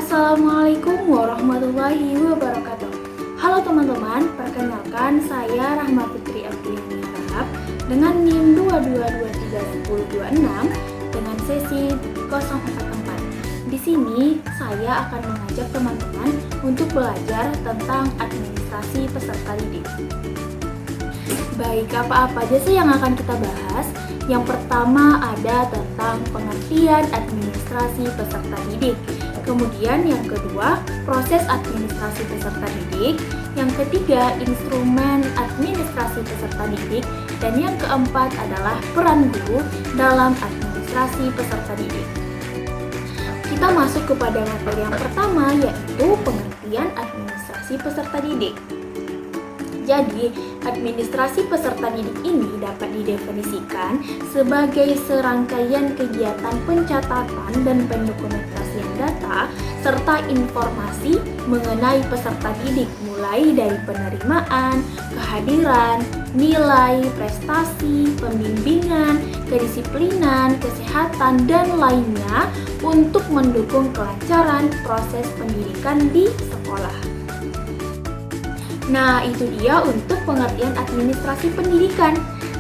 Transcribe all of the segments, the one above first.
Assalamualaikum warahmatullahi wabarakatuh. Halo teman-teman, perkenalkan saya Rahma Putri Abdiyani Rahab dengan NIM 2223106 dengan sesi 044. Di sini saya akan mengajak teman-teman untuk belajar tentang administrasi peserta didik. Baik, apa-apa aja sih yang akan kita bahas? Yang pertama ada tentang pengertian administrasi peserta didik. Kemudian yang kedua, proses administrasi peserta didik. Yang ketiga, instrumen administrasi peserta didik. Dan yang keempat adalah peran guru dalam administrasi peserta didik. Kita masuk kepada materi yang pertama, yaitu pengertian administrasi peserta didik. Jadi, administrasi peserta didik ini dapat didefinisikan sebagai serangkaian kegiatan pencatatan dan pendokumentasian data serta informasi mengenai peserta didik mulai dari penerimaan, kehadiran, nilai, prestasi, pembimbingan, kedisiplinan, kesehatan, dan lainnya untuk mendukung kelancaran proses pendidikan di sekolah. Nah, itu dia untuk pengertian administrasi pendidikan.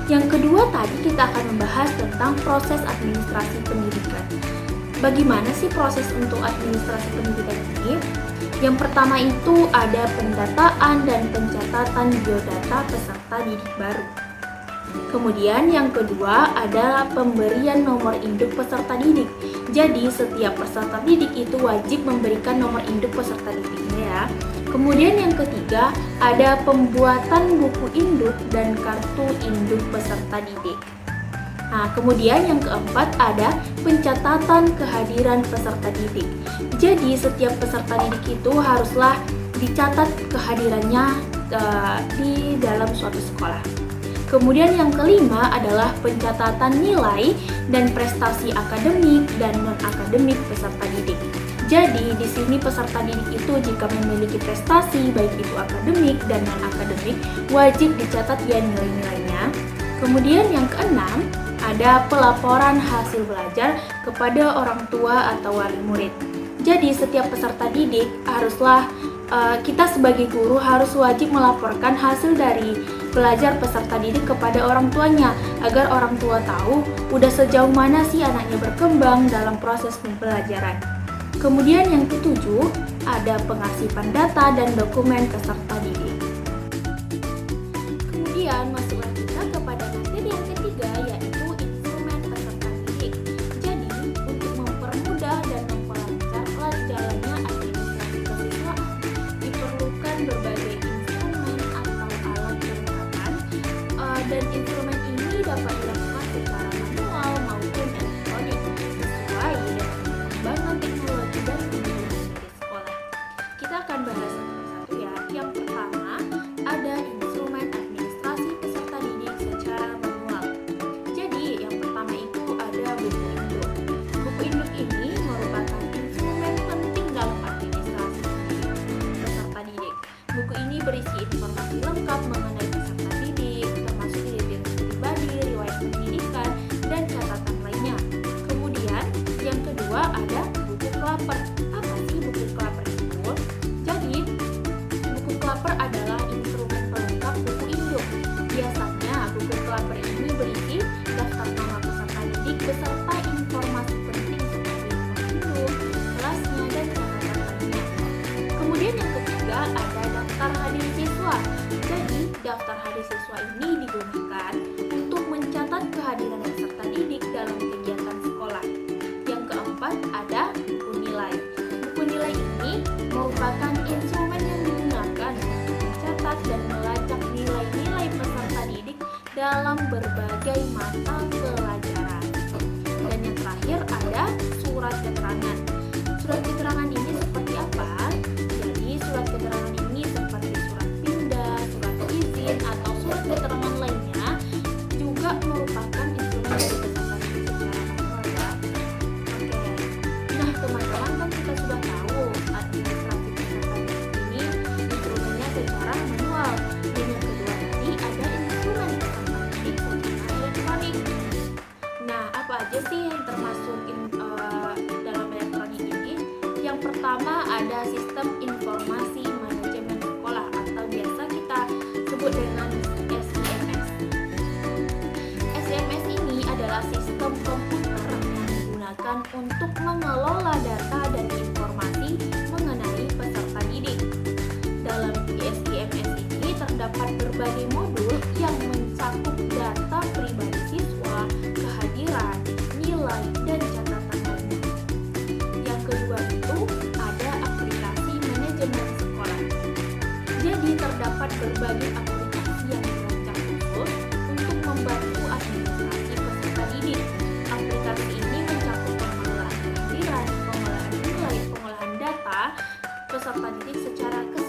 Yang kedua tadi kita akan membahas tentang proses administrasi pendidikan. Bagaimana sih proses untuk administrasi pendidikan ini? Yang pertama itu ada pendataan dan pencatatan biodata peserta didik baru. Kemudian yang kedua adalah pemberian nomor induk peserta didik. Jadi setiap peserta didik itu wajib memberikan nomor induk peserta didiknya ya. Kemudian yang ketiga ada pembuatan buku induk dan kartu induk peserta didik. Nah, kemudian yang keempat ada pencatatan kehadiran peserta didik. Jadi setiap peserta didik itu haruslah dicatat kehadirannya di dalam suatu sekolah. Kemudian yang kelima adalah pencatatan nilai dan prestasi akademik dan non-akademik peserta didik. Jadi di sini peserta didik itu jika memiliki prestasi baik itu akademik dan non-akademik wajib dicatat ya nilai-nilainya. Kemudian yang keenam ada pelaporan hasil belajar kepada orang tua atau wali murid. Jadi setiap peserta didik haruslah kita sebagai guru harus wajib melaporkan hasil dari belajar peserta didik kepada orang tuanya agar orang tua tahu udah sejauh mana sih anaknya berkembang dalam proses pembelajaran. Kemudian yang ketujuh ada pengasipan data dan dokumen peserta didik. Kemudian masuklah kita kepada materi yang ketiga yaitu instrumen peserta didik. Jadi untuk mempermudah dan memperlancar jalannya administrasi kesiswaan diperlukan berbagai instrumen atau alat kelengkapan dan instrumen ini dapat dilakukan secara manual maupun elektronik sesuai dengan perkembangan teknologi dan kebutuhan di sekolah. Kita akan bahas satu-satu ya. Yang pertama ada instrumen administrasi peserta didik secara manual. Jadi yang pertama itu ada buku induk. Buku induk ini merupakan instrumen penting dalam administrasi peserta didik. Buku ini berisi informasi lengkap mengenai peserta didik, termasuk identitas pribadi, riwayat pendidikan, dan catatan lainnya. Kemudian yang kedua ada buku klaper. Apa sih buku klaper itu? Jadi buku klaper adalah instrumen pelengkap buku induk. Biasanya buku klaper ini berisi daftar nama peserta didik beserta informasi penting seperti nomor induk, kelasnya, dan catatan lainnya. Kemudian yang ketiga ada daftar hadir siswa. Jadi daftar hadir siswa ini digunakan untuk mencatat kehadiran peserta didik dalam kegiatan sekolah. Yang keempat ada buku nilai. Buku nilai ini merupakan instrumen yang digunakan untuk mencatat dan melacak nilai-nilai peserta didik dalam berbagai mata pelajaran. Dan yang terakhir ada surat keterangan. Surat keterangan ini seperti apa? Jadi surat keterangan ini seperti surat pindah, surat izin, atau surat keterangan lainnya juga merupakan instrumen dari peserta didik secara manual ya. Oke. Nah teman-teman kan kita sudah tahu administrasi peserta didik ini instrumennya secara manual. Dan yang kedua tadi ada instrumen peserta didik secara elektronik. pertama ada sistem informasi manajemen sekolah atau biasa kita sebut dengan SIMS. SIMS ini adalah sistem komputer yang digunakan untuk mengelola data dan informasi mengenai peserta didik. Dalam SIMS ini terdapat berbagai modul yang mencakup data pribadi siswa, kehadiran, nilai, dan catatan lainnya. Yang kedua itu ada aplikasi manajemen sekolah. Jadi terdapat berbagai aplikasi yang dirancang khusus untuk membantu administrasi peserta didik. Aplikasi ini mencakup pengelolaan kehadiran, pengelolaan nilai, pengolahan data peserta didik secara keseluruhan